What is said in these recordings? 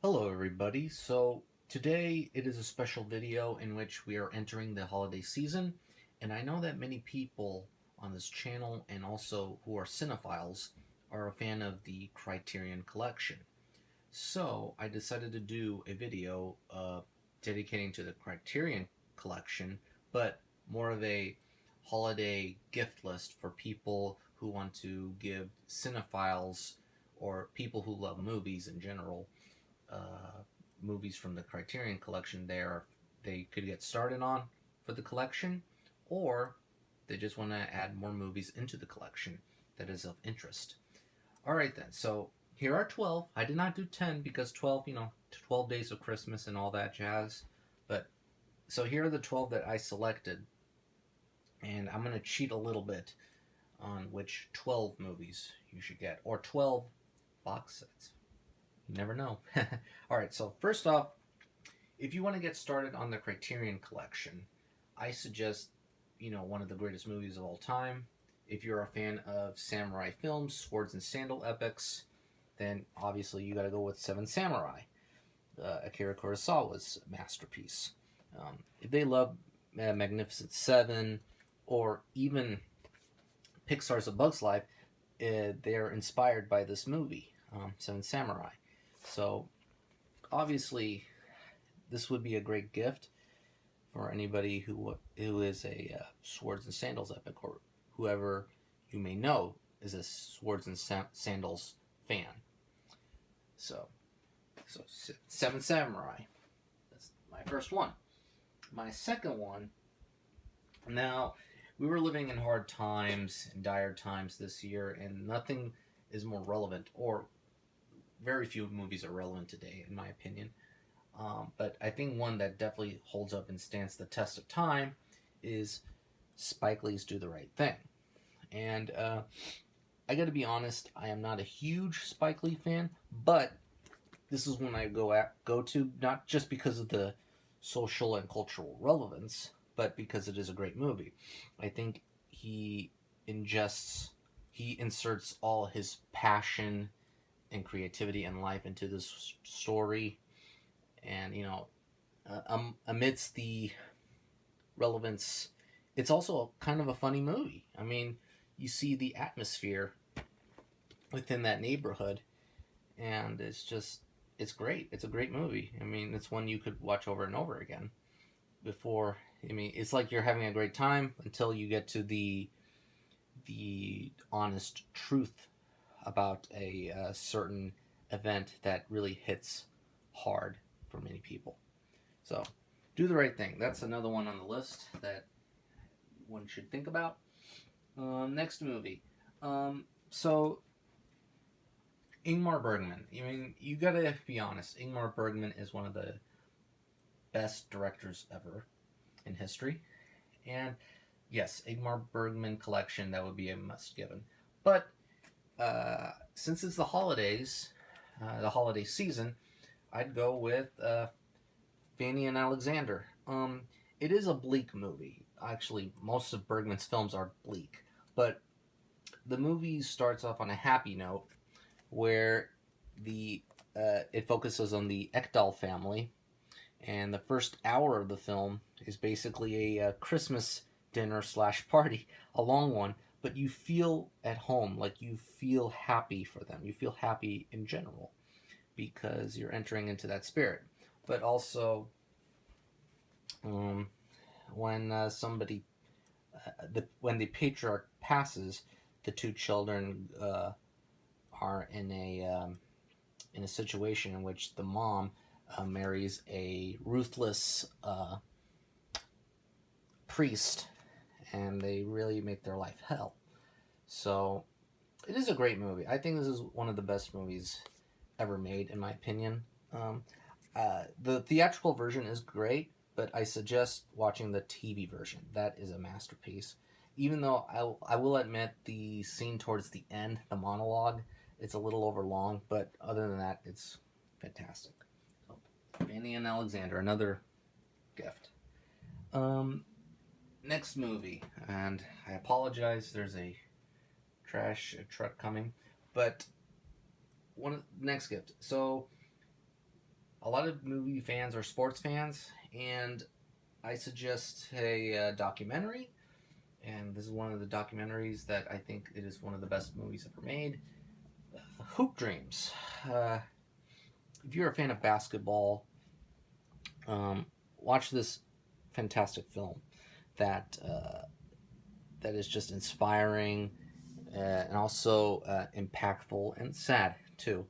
Hello everybody. So today it is a special video in which we are entering the holiday season, and I know that many people on this channel and also who are cinephiles are a fan of the Criterion Collection. So I decided to do a video dedicating to the Criterion Collection, but more of a holiday gift list for people who want to give cinephiles or people who love movies in general movies from the Criterion Collection they could get started on for the collection, or they just want to add more movies into the collection that is of interest. Alright then, so here are 12. I did not do 10 because 12, 12 days of Christmas and all that jazz. But, so here are the 12 that I selected. And I'm going to cheat a little bit on which 12 movies you should get. Or 12 box sets. You never know. Alright, so first off, if you want to get started on the Criterion Collection, I suggest, one of the greatest movies of all time. If you're a fan of samurai films, swords and sandal epics, then obviously you gotta go with Seven Samurai, Akira Kurosawa's masterpiece. If they love Magnificent Seven, or even Pixar's A Bug's Life, they're inspired by this movie, Seven Samurai. So, obviously, this would be a great gift for anybody who is a swords and sandals epic, or whoever you may know is a swords and sandals fan. So Seven Samurai. That's my first one. My second one. Now, we were living in hard times, in dire times this year, and nothing is more relevant, or very few movies are relevant today, in my opinion. But I think one that definitely holds up and stands the test of time is Spike Lee's Do the Right Thing. And I gotta be honest, I am not a huge Spike Lee fan, but this is one I go to, not just because of the social and cultural relevance, but because it is a great movie. I think he inserts all his passion and creativity and life into this story, and amidst the relevance, it's also kind of a funny movie. I mean, you see the atmosphere within that neighborhood, and it's great. It's a great movie. I mean, it's one you could watch over and over again. It's like you're having a great time until you get to the honest truth about a certain event that really hits hard for many people. So, Do the Right Thing. That's another one on the list that one should think about. Next movie. So, Ingmar Bergman. I mean, you gotta be honest. Ingmar Bergman is one of the best directors ever in history. And yes, Ingmar Bergman collection, that would be a must-given. But since it's the holidays, the holiday season, I'd go with Fanny and Alexander. It is a bleak movie. Actually, most of Bergman's films are bleak, but the movie starts off on a happy note, where it focuses on the Ekdahl family, and the first hour of the film is basically a Christmas dinner / party, a long one. But you feel at home, like you feel happy for them. You feel happy in general because you're entering into that spirit. But also, when when the patriarch passes, the two children are in a situation in which the mom marries a ruthless priest, and they really make their life hell. So it is a great movie. I think this is one of the best movies ever made, in my opinion. The theatrical version is great, but I suggest watching the TV version. That is a masterpiece. Even though I will admit the scene towards the end, the monologue, it's a little overlong, but other than that, it's fantastic. So, Fanny and Alexander, another gift. Next movie, and I apologize, there's a trash truck coming, but next gift. So a lot of movie fans are sports fans, and I suggest a documentary. And this is one of the documentaries that I think it is one of the best movies ever made. Hoop Dreams. Uh, if you're a fan of basketball, watch this fantastic film that that is just inspiring and also impactful and sad too,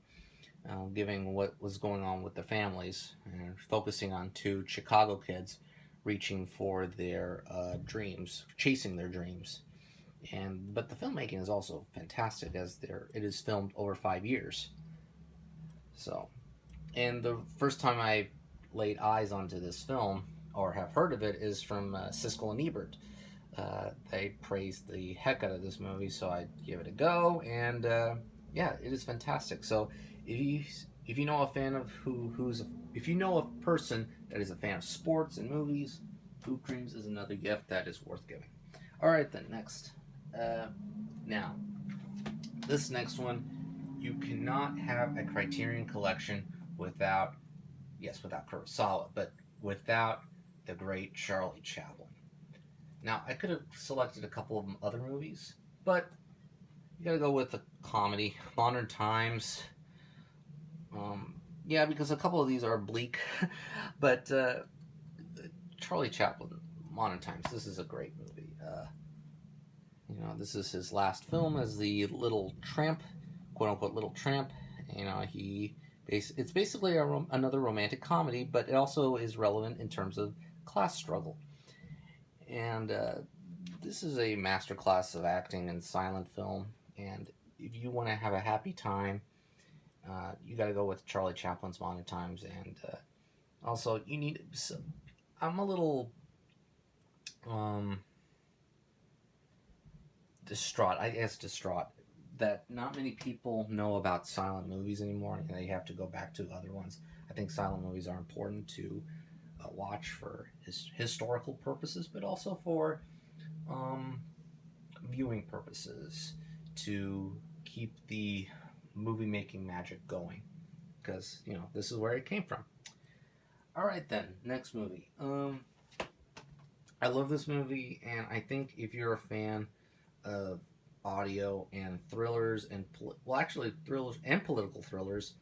giving what was going on with the families and focusing on two Chicago kids reaching for their dreams, chasing their dreams. But the filmmaking is also fantastic as it is filmed over 5 years. So, and the first time I laid eyes onto this film or have heard of it is from Siskel and Ebert. They praised the heck out of this movie, so I give it a go, and yeah, it is fantastic. So if you know a fan of if you know a person that is a fan of sports and movies, Hoop Dreams is another gift that is worth giving. All right, then next. Now, this next one, you cannot have a Criterion Collection without Kurosawa, but without the great Charlie Chaplin. Now, I could have selected a couple of other movies, but you gotta go with the comedy. Modern Times. Yeah, because a couple of these are bleak, but Charlie Chaplin, Modern Times. This is a great movie. This is his last film as the little tramp, quote unquote little tramp. It's basically another romantic comedy, but it also is relevant in terms of class struggle. And this is a masterclass of acting and silent film. And if you want to have a happy time, you got to go with Charlie Chaplin's Modern Times. And also, you need. I'm a little distraught. I guess distraught that not many people know about silent movies anymore, and they have to go back to other ones. I think silent movies are important to watch for historical purposes, but also for viewing purposes to keep the movie making magic going, because this is where it came from. All right, then next movie. I love this movie, and I think if you're a fan of audio and thrillers and thrillers and political thrillers,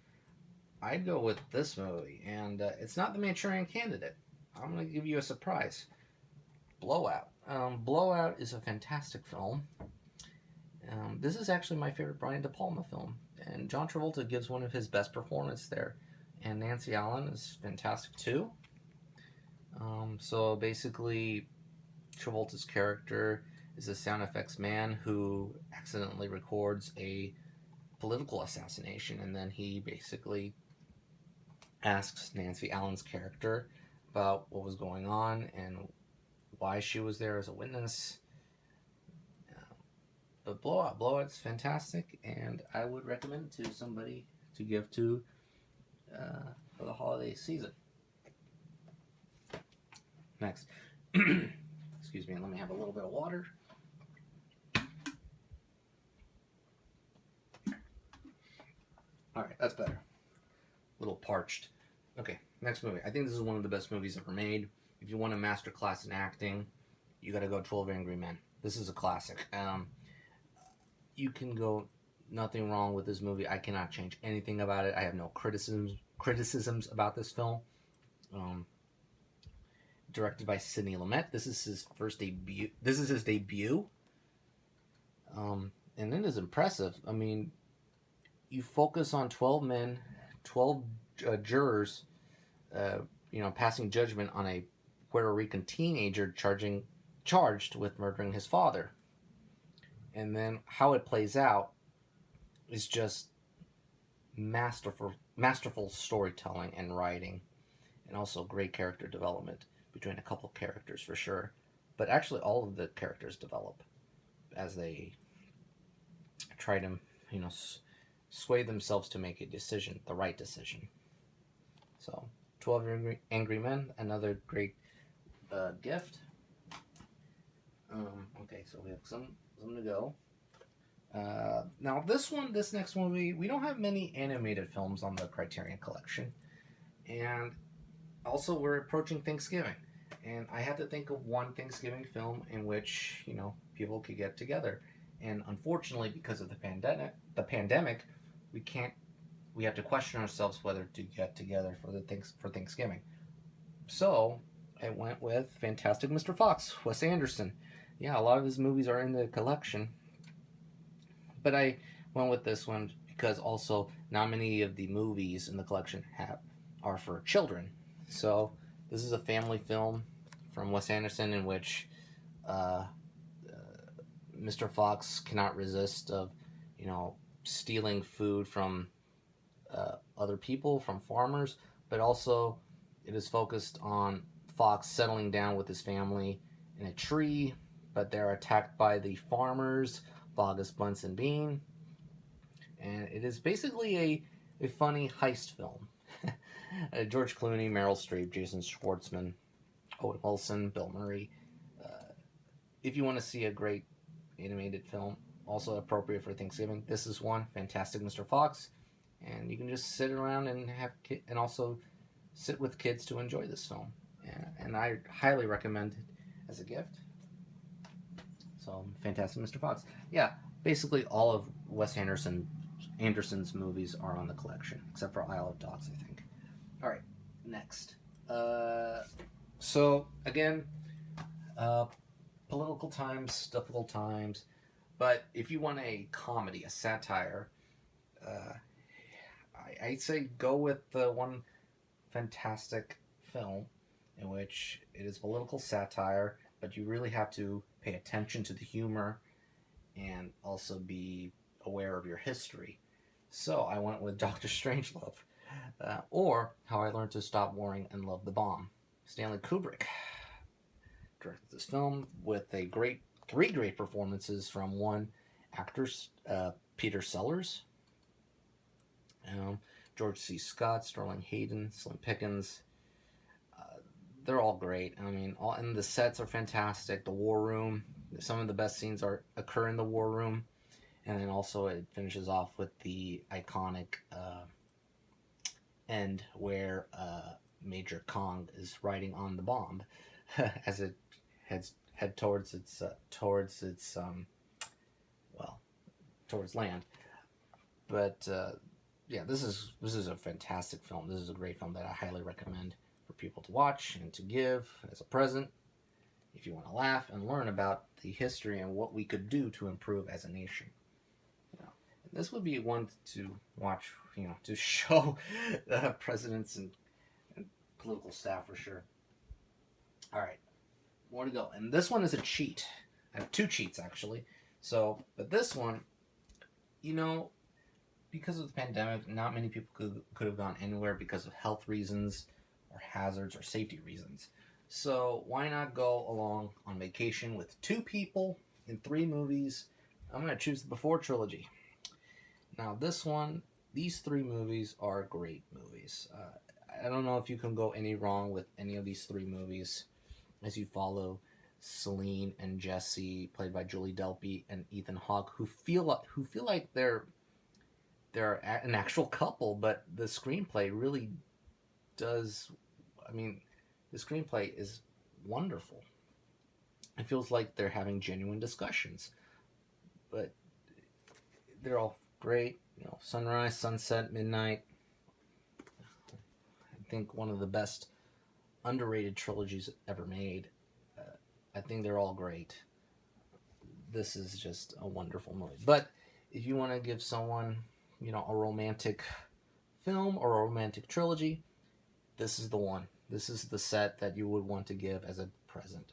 I'd go with this movie. And it's not the Manchurian Candidate. I'm going to give you a surprise. Blowout. Blowout is a fantastic film. This is actually my favorite Brian De Palma film, and John Travolta gives one of his best performances there, and Nancy Allen is fantastic too. So basically, Travolta's character is a sound effects man who accidentally records a political assassination, and then he basically asks Nancy Allen's character about what was going on and why she was there as a witness. But Blowout's fantastic, and I would recommend it to somebody to give to for the holiday season. Next. Excuse me, let me have a little bit of water. Alright, that's better. A little parched. Okay, next movie. I think this is one of the best movies ever made. If you want a master class in acting, you gotta go 12 Angry Men. This is a classic. You can go nothing wrong with this movie. I cannot change anything about it. I have no criticisms about this film. Directed by Sidney Lumet. This is his first debut. This is his debut. And it is impressive. I mean, you focus on 12 men, 12 jurors, passing judgment on a Puerto Rican teenager charged with murdering his father. And then how it plays out is just masterful storytelling and writing, and also great character development between a couple characters for sure. But actually, all of the characters develop as they try to, sway themselves to make a decision, the right decision. So, 12 Angry Men, another great gift. Okay, so we have some to go. Now this next one, we don't have many animated films on the Criterion Collection, And also, we're approaching Thanksgiving, and I had to think of one Thanksgiving film in which people could get together. And unfortunately, because of the pandemic, we can't. We have to question ourselves whether to get together for Thanksgiving. So I went with Fantastic Mr. Fox, Wes Anderson. Yeah, a lot of his movies are in the collection, but I went with this one because also not many of the movies in the collection are for children. So this is a family film from Wes Anderson in which uh, Mr. Fox cannot resist of stealing food from other people, from farmers, but also it is focused on Fox settling down with his family in a tree, but they're attacked by the farmers, Bogus, Bunce, and Bean. And it is basically a funny heist film. George Clooney, Meryl Streep, Jason Schwartzman, Owen Wilson, Bill Murray. If you want to see a great animated film, also appropriate for Thanksgiving, this is one. Fantastic Mr. Fox. And you can just sit around and and also sit with kids to enjoy this film. And I highly recommend it as a gift. So, Fantastic Mr. Fox. Yeah, basically all of Wes Anderson's movies are on the collection, except for Isle of Dogs, I think. All right, next. So again, political times, difficult times, but if you want a comedy, a satire, I'd say go with the one fantastic film in which it is political satire, but you really have to pay attention to the humor and also be aware of your history. So I went with Dr. Strangelove, or How I Learned to Stop Worrying and Love the Bomb. Stanley Kubrick directed this film with three great performances from one actor, Peter Sellers, George C. Scott, Sterling Hayden, Slim Pickens. They're all great. I mean, and the sets are fantastic. The war room, some of the best scenes occur in the war room, and then also it finishes off with the iconic end where Major Kong is riding on the bomb as it head towards land. But yeah, this is a fantastic film. This is a great film that I highly recommend for people to watch and to give as a present if you want to laugh and learn about the history and what we could do to improve as a nation. And this would be one to watch, to show presidents and political staff for sure. All right, more to go. And this one is a cheat. I have two cheats actually. So, but this one, because of the pandemic, not many people could have gone anywhere because of health reasons or hazards or safety reasons. So why not go along on vacation with two people in 3 movies? I'm going to choose the Before Trilogy. Now these 3 movies are great movies. I don't know if you can go any wrong with any of these 3 movies as you follow Celine and Jesse, played by Julie Delpy and Ethan Hawke, who feel like they're an actual couple, but the screenplay really does. I mean, the screenplay is wonderful. It feels like they're having genuine discussions, but they're all great. Sunrise, sunset, midnight. I think one of the best underrated trilogies ever made. I think they're all great. This is just a wonderful movie. But if you want to give someone, a romantic film or a romantic trilogy, this is the one. This is the set that you would want to give as a present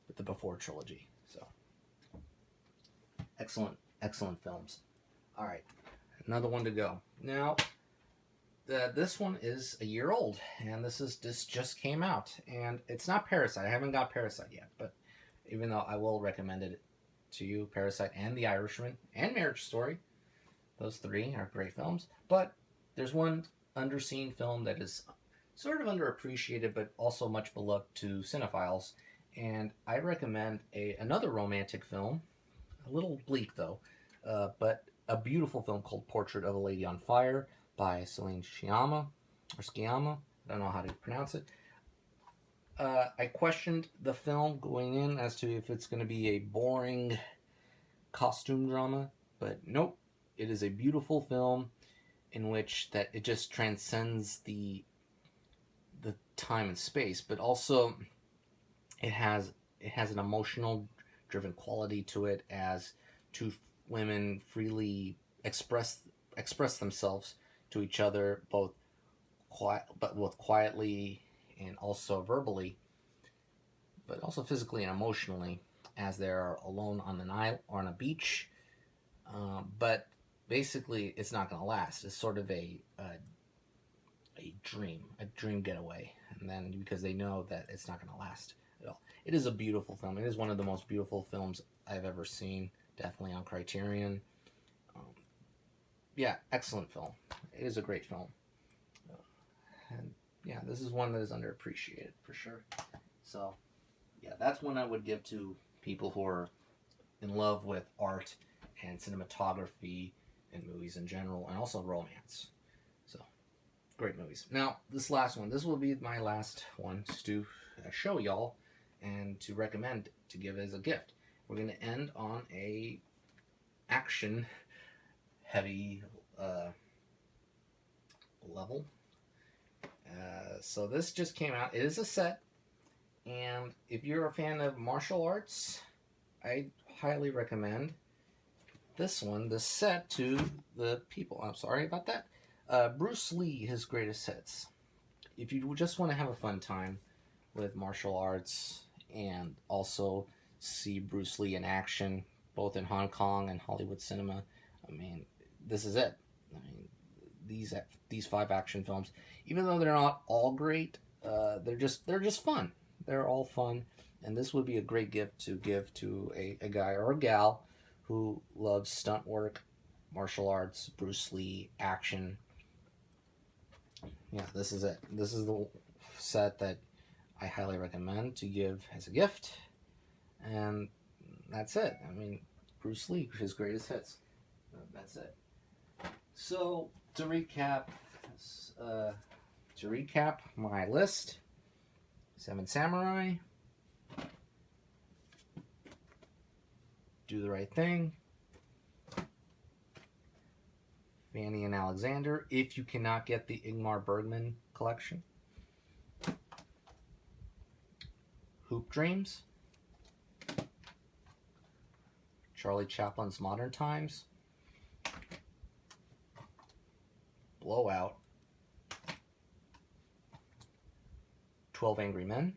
with the Before Trilogy. So, excellent films. All right, another one to go. Now, this one is a year old, and this just came out, and it's not Parasite. I haven't got Parasite yet, but even though I will recommend it to you, Parasite and The Irishman and Marriage Story, those 3 are great films. But there's one underseen film that is sort of underappreciated, but also much beloved to cinephiles, and I recommend another romantic film, a little bleak though, but a beautiful film called Portrait of a Lady on Fire by Celine Sciamma. I don't know how to pronounce it. I questioned the film going in as to if it's going to be a boring costume drama, but nope. It is a beautiful film in which that it just transcends the time and space, but also it has an emotional driven quality to it as two women freely express themselves to each other, both quietly and also verbally, but also physically and emotionally, as they're alone on the Nile or on a beach. But basically, it's not going to last. It's sort of a dream getaway, and then because they know that it's not going to last at all. It is a beautiful film. It is one of the most beautiful films I've ever seen. Definitely on Criterion. Um, yeah, excellent film. It is a great film, and yeah, this is one that is underappreciated for sure. So yeah, that's one I would give to people who are in love with art and cinematography and movies in general, and also romance. So great movies. Now, this last one, this will be my last one to show y'all and to recommend to give as a gift. We're going to end on a action heavy level. So this just came out. It is a set, and if you're a fan of martial arts, I highly recommend this one, the set to the people. I'm sorry about that. Bruce Lee, his greatest hits. If you just want to have a fun time with martial arts and also see Bruce Lee in action, both in Hong Kong and Hollywood cinema, I mean, this is it. I mean, these 5 action films, even though they're not all great, they're just fun. They're all fun, and this would be a great gift to give to a guy or a gal who loves stunt work, martial arts, Bruce Lee, action. Yeah, this is it. This is the set that I highly recommend to give as a gift. And that's it. I mean, Bruce Lee, his greatest hits. That's it. So, to recap my list, 7 Samurai, Do the Right Thing, Fanny and Alexander, if you cannot get the Ingmar Bergman collection, Hoop Dreams, Charlie Chaplin's Modern Times, Blowout, 12 Angry Men,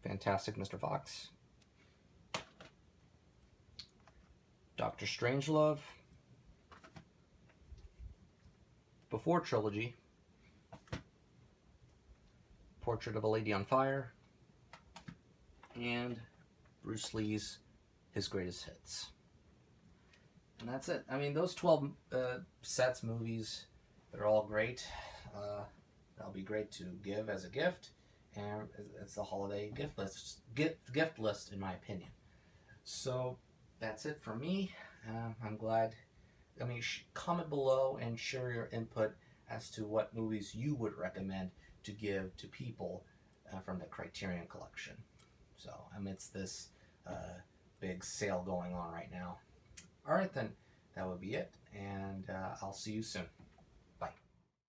Fantastic Mr. Fox, Dr. Strangelove, Before Trilogy, Portrait of a Lady on Fire, and Bruce Lee's His Greatest Hits. And that's it. I mean, those 12 sets, movies, they're all great. That'll be great to give as a gift, and it's the holiday gift list in my opinion. So that's it for me. I'm glad. I mean, comment below and share your input as to what movies you would recommend to give to people from the Criterion Collection. So amidst this big sale going on right now. All right, then, that would be it, and I'll see you soon.